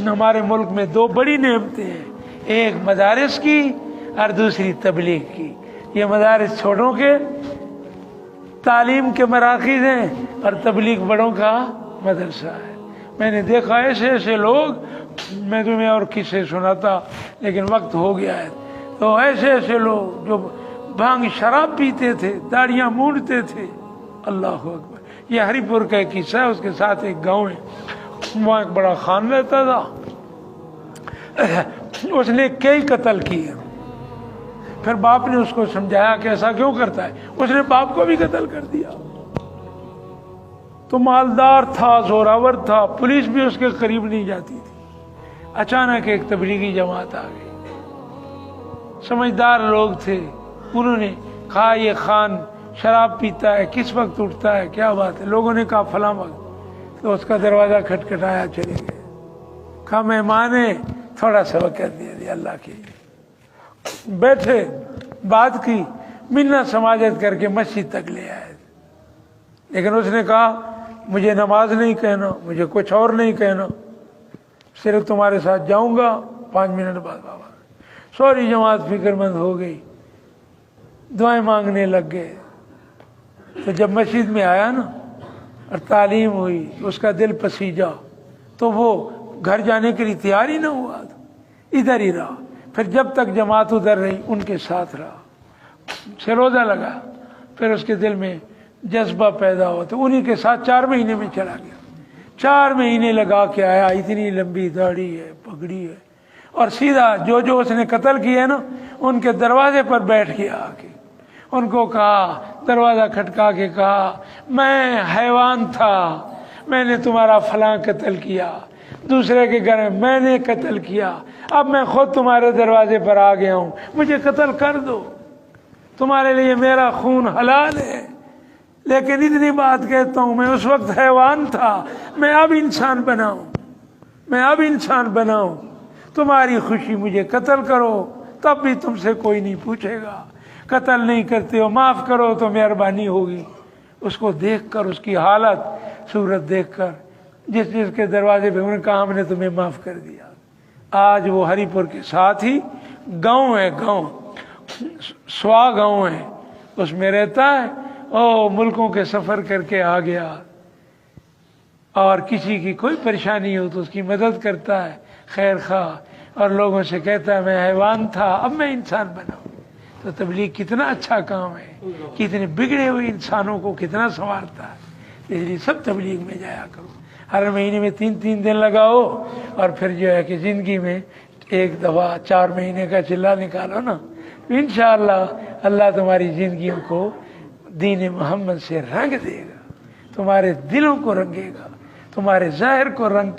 ہمارے ملک میں دو بڑی نعمتیں ہیں، ایک مدارس کی اور دوسری تبلیغ کی۔ یہ مدارس چھوٹوں کے تعلیم کے مراکز ہیں اور تبلیغ بڑوں کا مدرسہ ہے۔ میں نے دیکھا ایسے ایسے لوگ، میں تمہیں اور قصے سناتا لیکن وقت ہو گیا ہے، تو ایسے ایسے لوگ جو بھانگ شراب پیتے تھے، داڑیاں مونڈتے تھے، اللہ اکبر۔ یہ ہری پور کا ایک قصہ ہے، اس کے ساتھ ایک گاؤں ہے، وہاں ایک بڑا خان رہتا تھا، اس نے کئی قتل کیے۔ پھر باپ نے اس کو سمجھایا کہ ایسا کیوں کرتا ہے، اس نے باپ کو بھی قتل کر دیا۔ تو مالدار تھا، زوراور تھا، پولیس بھی اس کے قریب نہیں جاتی تھی۔ اچانک ایک تبلیغی جماعت آ گئی، سمجھدار لوگ تھے، انہوں نے کہا یہ خان شراب پیتا ہے، کس وقت اٹھتا ہے، کیا بات ہے؟ لوگوں نے کہا فلاں وقت۔ تو اس کا دروازہ کھٹکھٹایا، چلے گئے، کہا مہمان ہے، تھوڑا سا وقت دے دیا اللہ کے۔ بیٹھے، بات کی، ملنا سماجت کر کے مسجد تک لے آئے، لیکن اس نے کہا مجھے نماز نہیں کہنا، مجھے کچھ اور نہیں کہنا، صرف تمہارے ساتھ جاؤں گا، 5 منٹ بعد بابا۔ سوری جماعت فکر مند ہو گئی، دعائیں مانگنے لگ گئے۔ تو جب مسجد میں آیا نا اور تعلیم ہوئی، اس کا دل پسیجا، تو وہ گھر جانے کے لیے تیار ہی نہ ہوا، ادھر ہی رہا۔ پھر جب تک جماعت ادھر رہی ان کے ساتھ رہا، سے روزہ لگا، پھر اس کے دل میں جذبہ پیدا ہوا تو انہی کے ساتھ 4 مہینے میں چلا گیا۔ 4 مہینے لگا کے آیا، اتنی لمبی داڑھی ہے، پگڑی ہے، اور سیدھا جو اس نے قتل کیے نا ان کے دروازے پر بیٹھ گیا آ کے۔ ان کو کہا، دروازہ کھٹکا کے کہا، میں حیوان تھا، میں نے تمہارا فلاں قتل کیا، دوسرے کے گھر میں نے قتل کیا، اب میں خود تمہارے دروازے پر آ گیا ہوں، مجھے قتل کر دو، تمہارے لیے میرا خون حلال ہے، لیکن اتنی بات کہتا ہوں، میں اس وقت حیوان تھا، میں اب انسان بنا ہوں، میں اب انسان بنا ہوں، تمہاری خوشی مجھے قتل کرو، تب بھی تم سے کوئی نہیں پوچھے گا، قتل نہیں کرتے ہو معاف کرو تو مہربانی ہوگی۔ اس کو دیکھ کر، اس کی حالت صورت دیکھ کر، جس کے دروازے پہ انہوں نے کہا ہم نے تمہیں معاف کر دیا۔ آج وہ ہری پور کے ساتھ ہی گاؤں ہے، گاؤں سوا گاؤں ہے، اس میں رہتا ہے، ملکوں کے سفر کر کے آ گیا، اور کسی کی کوئی پریشانی ہو تو اس کی مدد کرتا ہے، خیر خواہ، اور لوگوں سے کہتا ہے میں حیوان تھا اب میں انسان بنا ہوں۔ تو تبلیغ کتنا اچھا کام ہے، کتنے بگڑے ہوئے انسانوں کو کتنا سنوارتا ہے۔ اس لیے سب تبلیغ میں جایا کرو، ہر مہینے میں 3 دن لگاؤ، اور پھر جو ہے کہ زندگی میں ایک دفعہ 4 مہینے کا چلا نکالو نا، انشاءاللہ اللہ تمہاری زندگیوں کو دین محمد سے رنگ دے گا، تمہارے دلوں کو رنگے گا، تمہارے ظاہر کو رنگ